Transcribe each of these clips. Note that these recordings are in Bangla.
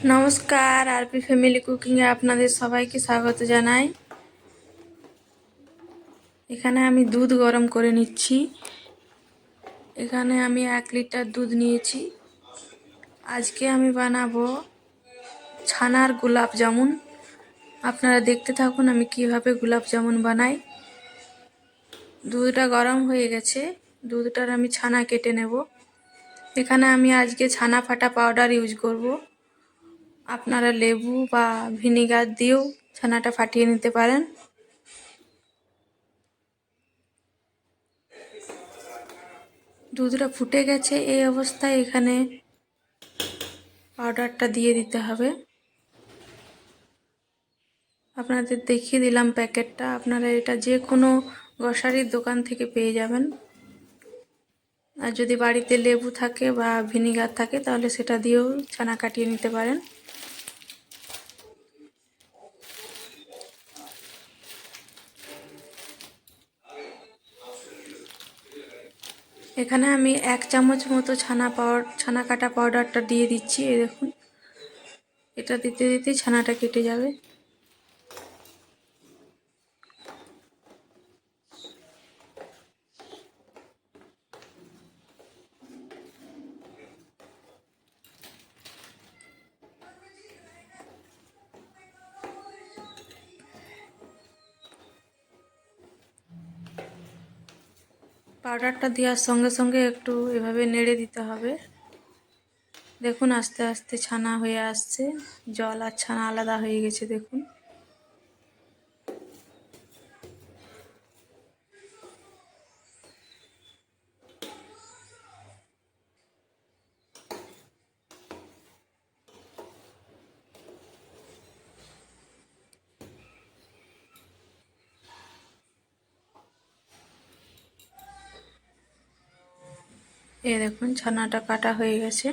নমস্কার, আরপি ফ্যামিলি কুকিংয়ে আপনাদের সবাইকে স্বাগত জানাই। এখানে আমি দুধ গরম করে নিচ্ছি। এখানে আমি 1 লিটার দুধ নিয়েছি। আজকে আমি বানাবো ছানার গোলাপ জামুন। আপনারা দেখতে থাকুন আমি কিভাবে গোলাপ জামুন বানাই। দুধটা গরম হয়ে গেছে, দুধটার আমি ছানা কেটে নেব। এখানে আমি আজকে ছানা ফাটা পাউডার ইউজ করব। আপনারা লেবু বা ভিনেগার দিয়েও ছানাটা ফাটিয়ে নিতে পারেন। দুধটা ফুটে গেছে, এই অবস্থায় এখানে পাউডারটা দিয়ে দিতে হবে। আপনাদের দেখিয়ে দিলাম প্যাকেটটা, আপনারা এটা যে কোনো গ্রসারির দোকান থেকে পেয়ে যাবেন। আর যদি বাড়িতে লেবু থাকে বা ভিনিগার থাকে তাহলে সেটা দিয়েও ছানা কাটিয়ে নিতে পারেন। এখানে আমি 1 চামচ মতো ছানা কাটা পাউডারটা দিয়ে দিচ্ছি। এই দেখুন, এটা দিতে দিতে ছানাটা কেটে যাবে। পাউডারটা দেওয়ার সঙ্গে সঙ্গে একটু এভাবে নেড়ে দিতে হবে। দেখুন আস্তে আস্তে ছানা হয়ে আসছে, জল আর ছানা আলাদা হয়ে গেছে। দেখুন দেখুন ছানাটা কাটা হয়ে গেছে।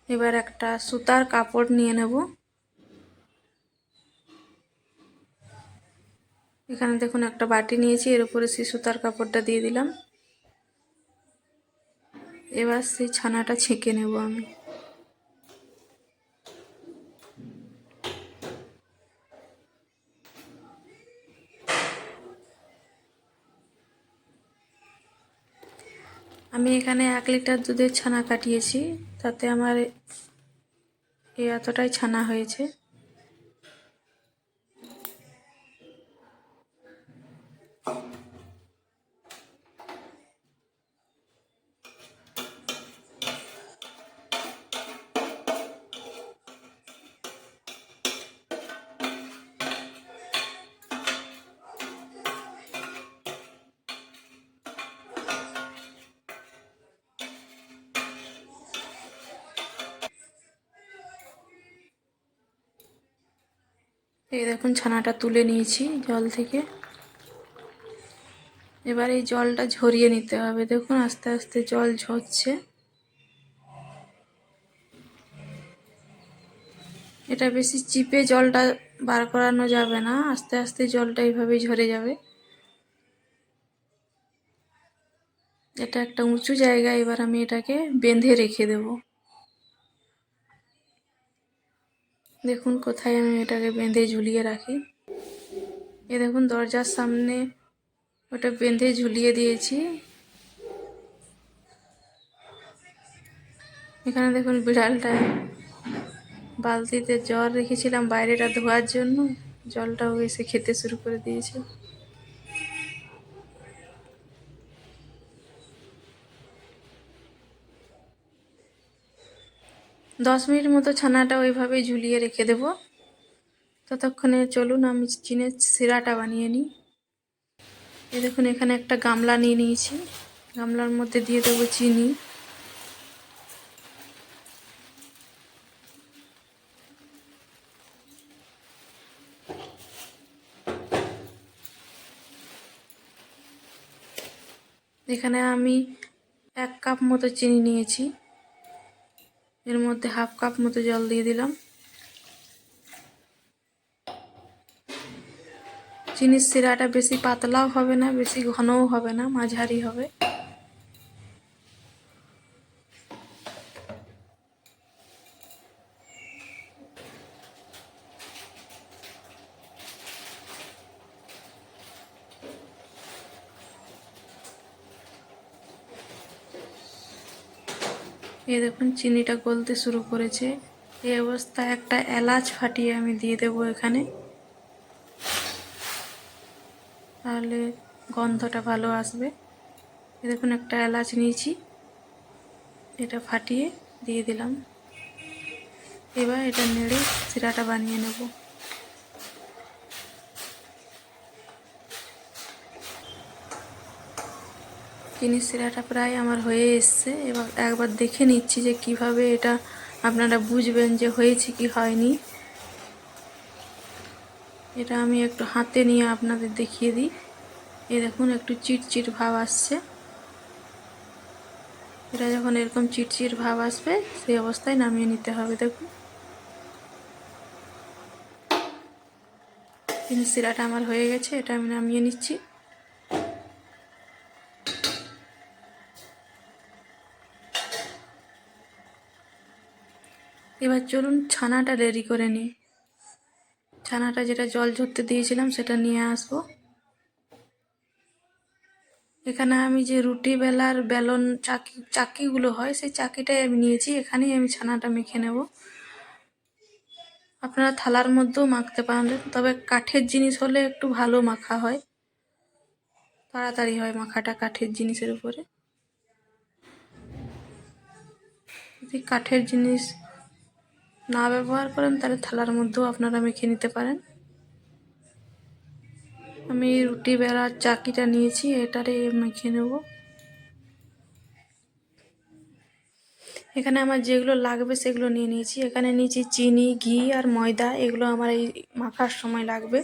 এবার একটা সুতার কাপড় নিয়ে নেব। এখানে দেখুন একটা বাটি নিয়েছি, এর উপরে সেই সুতার কাপড়টা দিয়ে দিলাম। এবার সেই ছানাটা ছেঁকে নেব আমি। আমি এখানে 1 লিটার দুধের ছানা কাটিয়েছি, তাতে আমার এতটাই ছানা হয়েছে। এই দেখুন ছানাটা তুলে নিয়েছি জল থেকে। এবার এই জলটা ঝরিয়ে নিতে হবে। দেখুন আস্তে আস্তে জল ঝরছে। এটা বেশি চিপে জলটা বার করানো যাবে না, আস্তে আস্তে জলটা এইভাবে ঝরে যাবে। এটা একটা উঁচু জায়গা, এবার আমি এটাকে বেঁধে রেখে দেব। দেখুন কোথায় আমি এটাকে বেঁধে ঝুলিয়ে রাখি। দেখুন দরজার সামনে ওটা বেঁধে ঝুলিয়ে দিয়েছি। এখানে দেখুন বিড়ালটা বালতিতে জল রেখেছিলাম বাইরেটা ধোয়ার জন্য, জলটাও এসে খেতে শুরু করে দিয়েছে। দশ মিনিট মতো ছানাটা ওইভাবেই ঝুলিয়ে রেখে দেব। ততক্ষণে চলুন আমি চিনের সিরাটা বানিয়ে নিই। দেখুন এখানে একটা গামলা নিয়ে নিয়েছি, গামলার মধ্যে দিয়ে দেবো চিনি। এখানে আমি 1 কাপ মতো চিনি নিয়েছি, এর মধ্যে হাফ কাপ মতো জল দিয়ে দিলাম। চিনির সিরাটা বেশি পাতলাও হবে না, বেশি ঘনও হবে না, মাঝারি হবে। এই দেখুন চিনিটা গলতে শুরু করেছে। এই অবস্থায় একটা এলাচ ফাটিয়ে আমি দিয়ে দেবো এখানে, তাহলে গন্ধটা ভালো আসবে। এই দেখুন একটা এলাচ নিয়েছি, এটা ফাটিয়ে দিয়ে দিলাম। এবার এটা নেড়ে শিরাটা বানিয়ে নেব। চিনির শিরাটা প্রায় আমার হয়ে এসছে। এবার একবার দেখে নিচ্ছি যে কিভাবে এটা আপনারা বুঝবেন যে হয়েছে কি হয়নি। এটা আমি একটু হাতে নিয়ে আপনাদের দেখিয়ে দিই। এই দেখুন একটু চিটচিট ভাব আসছে। এটা যখন এরকম চিটচিট ভাব আসবে সেই অবস্থায় নামিয়ে নিতে হবে। দেখুন চিনির শিরাটা আমার হয়ে গেছে, এটা আমি নামিয়ে নিচ্ছি। এবার চলুন ছানাটা রেডি করে নিই। ছানাটা যেটা জল ঝরতে দিয়েছিলাম সেটা নিয়ে আসবো। এখানে আমি যে রুটি বেলার বেলন চাকিগুলো হয় সেই চাকিটাই আমি নিয়েছি। এখানেই আমি ছানাটা মেখে নেব। আপনারা থালার মধ্যেও মাখতে পারেন, তবে কাঠের জিনিস হলে একটু ভালো মাখা হয়, তাড়াতাড়ি হয় মাখাটা কাঠের জিনিসের উপরে। যদি কাঠের জিনিস না ব্যবহার করেন তাহলে থালার মধ্যেও আপনারা মেখে নিতে পারেন। আমি রুটি বেলার চাকিটা নিয়েছি, এটারে মেখে নেব। এখানে আমার যেগুলো লাগবে সেগুলো নিয়ে নিয়েছি। এখানে নিয়েছি চিনি, ঘি আর ময়দা, এগুলো আমার এই মাখার সময় লাগবে।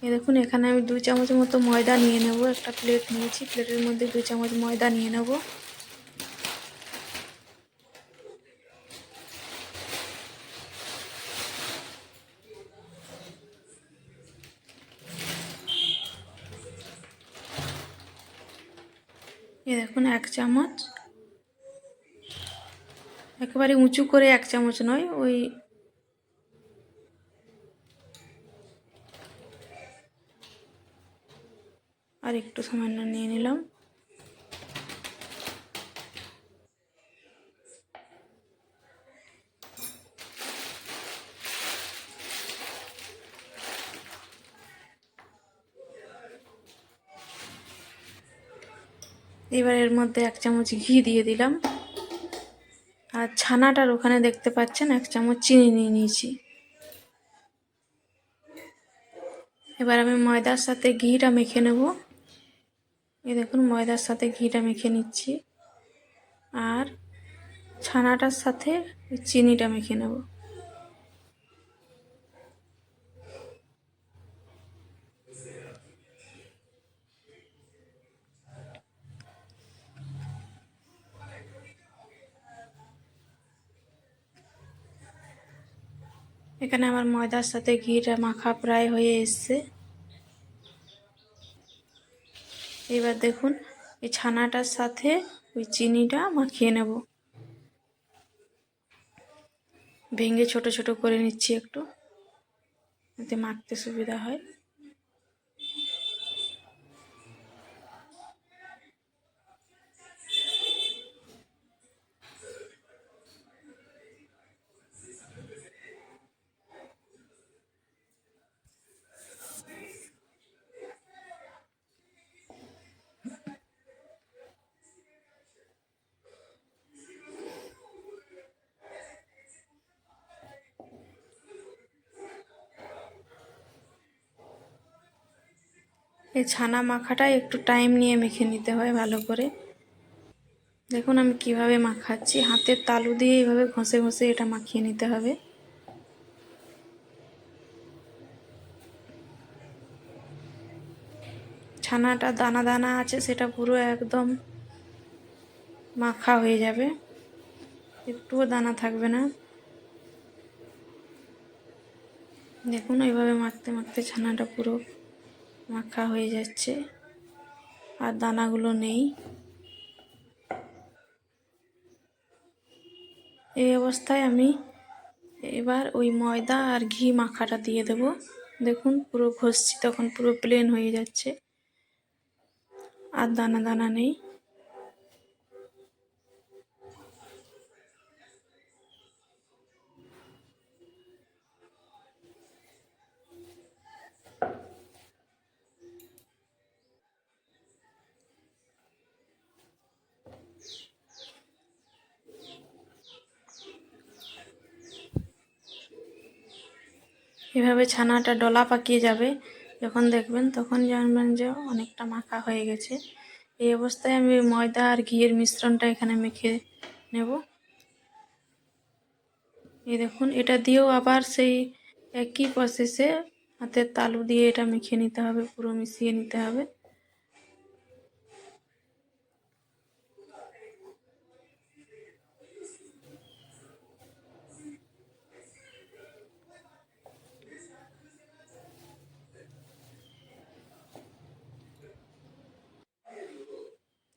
এই দেখুন এখানে আমি 2 চামচের মতো ময়দা নিয়ে নেব। একটা প্লেট নিয়েছি, প্লেটের মধ্যে 2 চামচ ময়দা নিয়ে নেব। এই দেখুন 1 চামচ, একেবারে উঁচু করে 1 চামচ নয়, ওই আর একটু সামান্য নিয়ে নিলাম। এবার এর মধ্যে 1 চামচ ঘি দিয়ে দিলাম। আর ছানাটার ওখানে দেখতে পাচ্ছেন 1 চামচ চিনি নিয়ে নিয়েছি। এবার আমি ময়দার সাথে ঘিটা মেখে নেব। এই দেখুন ময়দার সাথে ঘিটা মেখে নিচ্ছি, আর ছানাটার সাথে চিনিটা মেখে নেব। এখানে আমার ময়দার সাথে ঘিটা মাখা প্রায় হয়ে এসছে। এবার দেখুন এই ছানাটার সাথে ওই চিনিটা মাখিয়ে নেব। ভেঙে ছোট ছোট করে নিচ্ছি একটু, এতে মাখতে সুবিধা হয়। এই ছানা মাখাটা একটু টাইম নিয়ে মেখে নিতে হয় ভালো করে। দেখুন আমি কিভাবে মাখাচ্ছি, হাতের তালু দিয়ে এইভাবে ঘষে ঘষে এটা মাখিয়ে নিতে হবে। ছানাটা দানা দানা আছে সেটা পুরো একদম মাখা হয়ে যাবে, একটুও দানা থাকবে না। দেখুন এইভাবে মাখতে মাখতে ছানাটা পুরো মাখা হয়ে যাচ্ছে, আর দানাগুলো নেই। এই অবস্থায় আমি এবার ওই ময়দা আর ঘি মাখাটা দিয়ে দেব। দেখুন পুরো ঘষছি তখন পুরো প্লেন হয়ে যাচ্ছে, আর দানা দানা নেই। এভাবে ছানাটা ডলা পাকিয়ে যাবে, যখন দেখবেন তখন জানবেন যে অনেকটা মাখা হয়ে গেছে। এই অবস্থায় আমি ময়দা আর ঘিয়ের মিশ্রণটা এখানে মেখে নেব। এই দেখুন, এটা দিয়েও আবার সেই একই প্রসেসে হাতের তালু দিয়ে এটা মেখে নিতে হবে, পুরো মিশিয়ে নিতে হবে।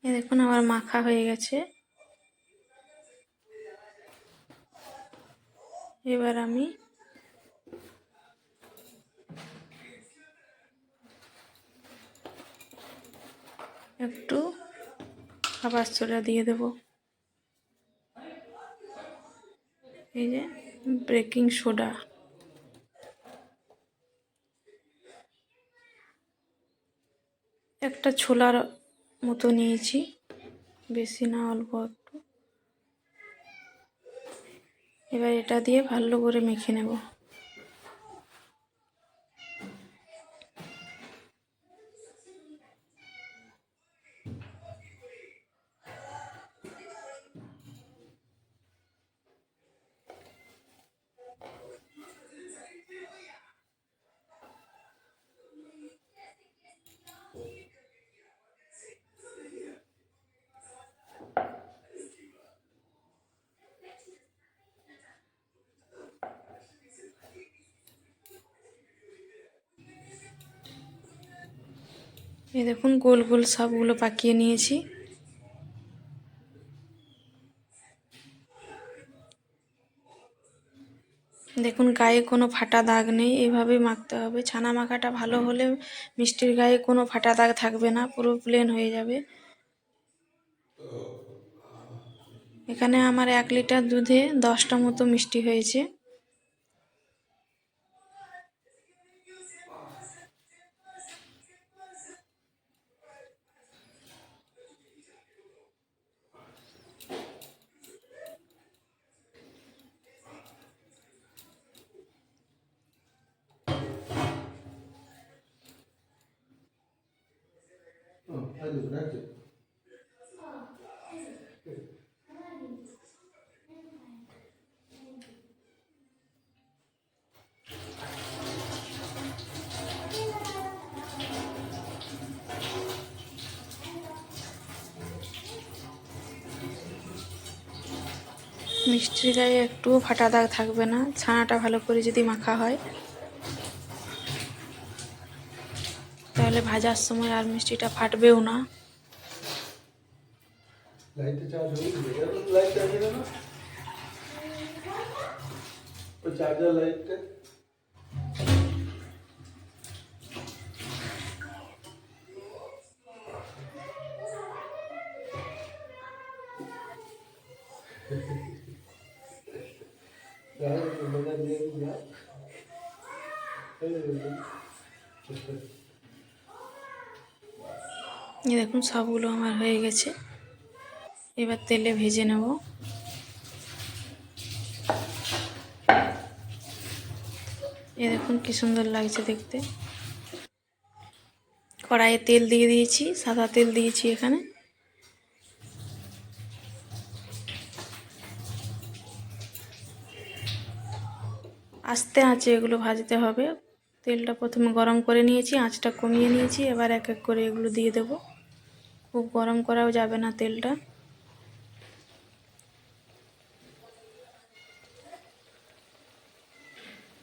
এই দেখুন আমার মাখা হয়ে গেছে। এবার আমি একটু খাবার সোডা দিয়ে দেব, এই যে বেকিং সোডা। একটা ছোলার মতো নিয়েছি, বেশি না, অল্প একটু। এবার এটা দিয়ে ভালো করে মেখে নেব। এই দেখুন গোল গোল সবগুলো পাকিয়ে নিয়েছি। দেখুন গায়ে কোনো ফাটা দাগ নেই, এইভাবেই মাখতে হবে। ছানা মাখাটা ভালো হলে মিষ্টির গায়ে কোনো ফাটা দাগ থাকবে না, পুরো প্লেন হয়ে যাবে। এখানে আমার 1 লিটার দুধে 10টা মতো মিষ্টি হয়েছে। মিষ্টির গায়ে একটুও ফাটা দাগ থাকবে না, ছানাটা ভালো করে যদি মাখা হয়, তাহলে ভাজার সময় আর মিষ্টিটা ফাটবেও না। এই দেখুন সবগুলো আমার হয়ে গেছে। এবার তেলে ভেজে নেব। এই দেখুন কি সুন্দর লাগছে দেখতে। কড়াইয়ে তেল দিয়ে দিয়েছি, সাদা তেল দিয়েছি এখানে। আস্তে আঁচে এগুলো ভাজতে হবে। তেলটা প্রথমে গরম করে নিয়েছি, আঁচটা কমিয়ে নিয়েছি। এবার এক এক করে এগুলো দিয়ে দেব। খুব গরম করাও যাবে না তেলটা।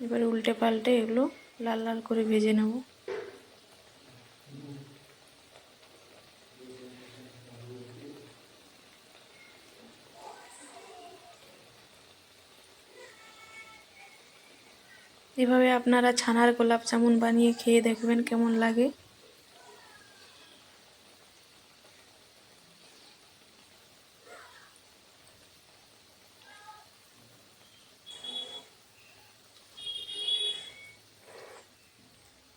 এবারে উল্টে পাল্টে এগুলো লাল লাল করে ভেজে নেব। এভাবে আপনারা ছানার গোলাপ জামুন বানিয়ে খেয়ে দেখবেন কেমন লাগে।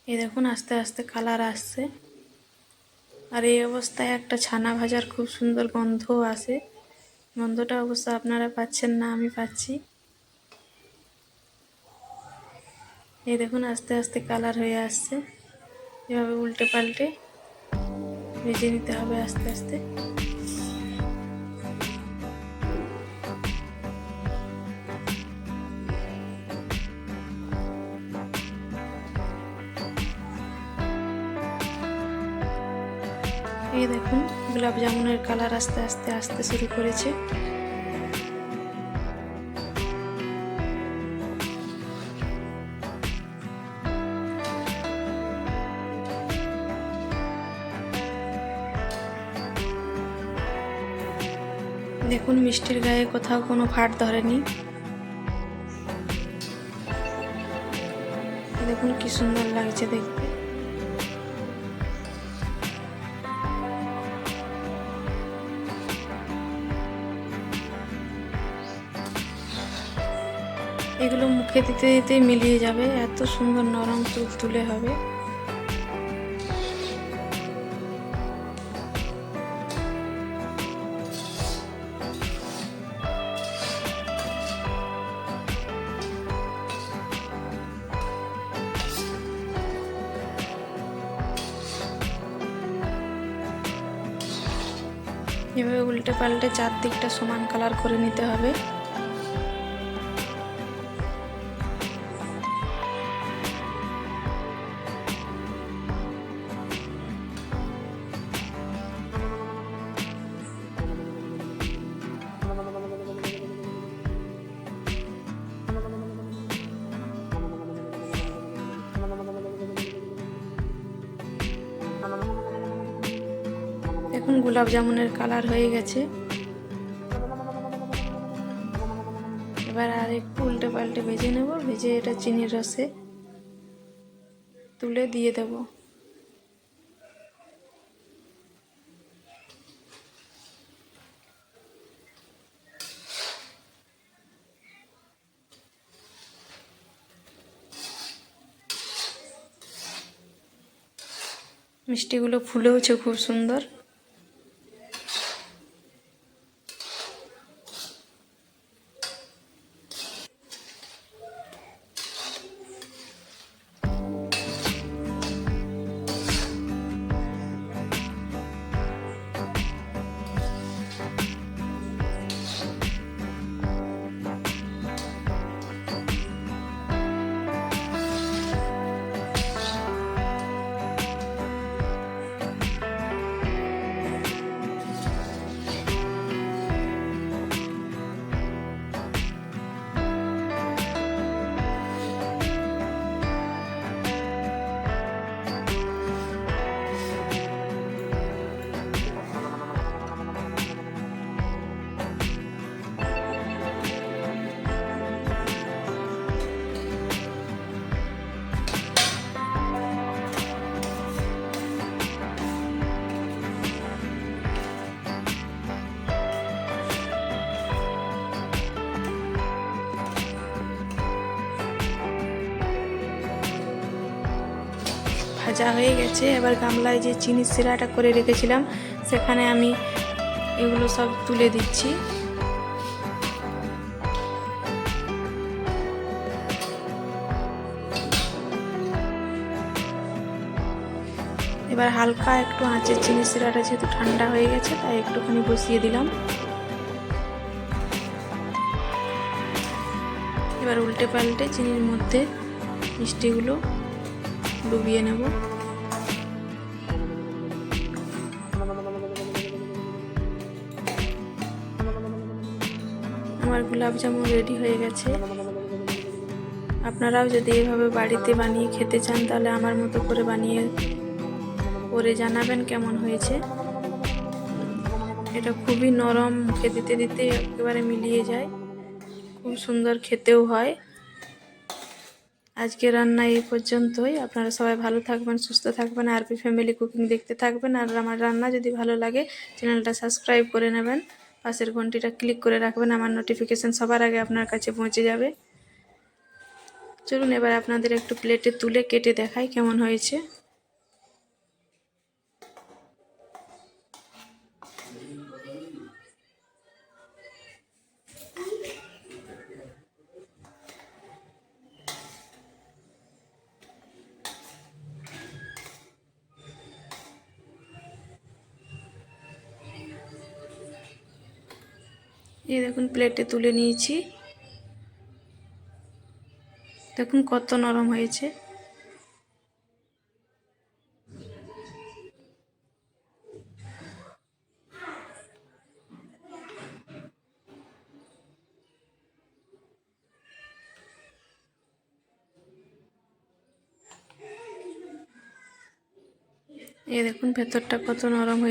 এই দেখুন আস্তে আস্তে কালার আসছে। আর এই অবস্থায় একটা ছানা ভাজার খুব সুন্দর গন্ধ আসে। গন্ধটা অবশ্য আপনারা পাচ্ছেন না, আমি পাচ্ছি। এই দেখুন আস্তে আস্তে কালার হয়ে আসছে। এভাবে উল্টে পাল্টে ভেজে নিতে হবে আস্তে আস্তে। এই দেখুন গোলাপ জামুনের কালার আস্তে আস্তে আসতে শুরু করেছে। দেখুন মিষ্টির গায়ে কোথাও কোনো ফাট ধরেনি। দেখুন কি সুন্দর লাগছে দেখতে। এগুলো মুখে দিতে দিতে মিলিয়ে যাবে, এত সুন্দর নরম তুলতুলে হবে। এভাবে উল্টে পাল্টে চারদিকটা সমান কালার করে নিতে হবে। এখন গোলাপ জামুনের কালার হয়ে গেছে। এবার আর একটু উল্টে পাল্টে ভেজে নেব, ভেজে এটা চিনির রসে তুলে দিয়ে দেব। মিষ্টিগুলো ফুলেওছে খুব সুন্দর। ভাজা হয়ে গেছে। এবার গামলায় যে চিনির সিরাটা করে রেখেছিলাম সেখানে আমি এগুলো সব তুলে দিচ্ছি। এবার হালকা একটু আঁচে চিনির সিরাটা যেহেতু ঠান্ডা হয়ে গেছে তাই একটুখানি বসিয়ে দিলাম। এবার উল্টে পাল্টে চিনির মধ্যে মিষ্টিগুলো ডুবিয়ে নেব। আমার গোলাপ জামুন রেডি হয়ে গেছে। আপনারাও যদি এভাবে বাড়িতে বানিয়ে খেতে চান তাহলে আমার মতো করে বানিয়ে করে জানাবেন কেমন হয়েছে। এটা খুবই নরম, মুখে দিতে দিতে একেবারে মিলিয়ে যায়, খুব সুন্দর খেতেও হয়। আজকে রান্না এই পর্যন্তই। আপনারা সবাই ভালো থাকবেন, সুস্থ থাকবেন, আরপি ফ্যামিলি কুকিং দেখতে থাকবেন। আর আমার রান্না যদি ভালো লাগে চ্যানেলটা সাবস্ক্রাইব করে নেবেন, পাশের ঘন্টিটা ক্লিক করে রাখবেন, আমার নোটিফিকেশান সবার আগে আপনার কাছে পৌঁছে যাবে। চলুন এবার আপনাদের একটু প্লেটে তুলে কেটে দেখাই কেমন হয়েছে। এই দেখুন প্লেটে তুলে নিয়েছি। দেখুন কত নরম হয়েছে। এই দেখুন ভেতরটা কত নরম হয়েছে।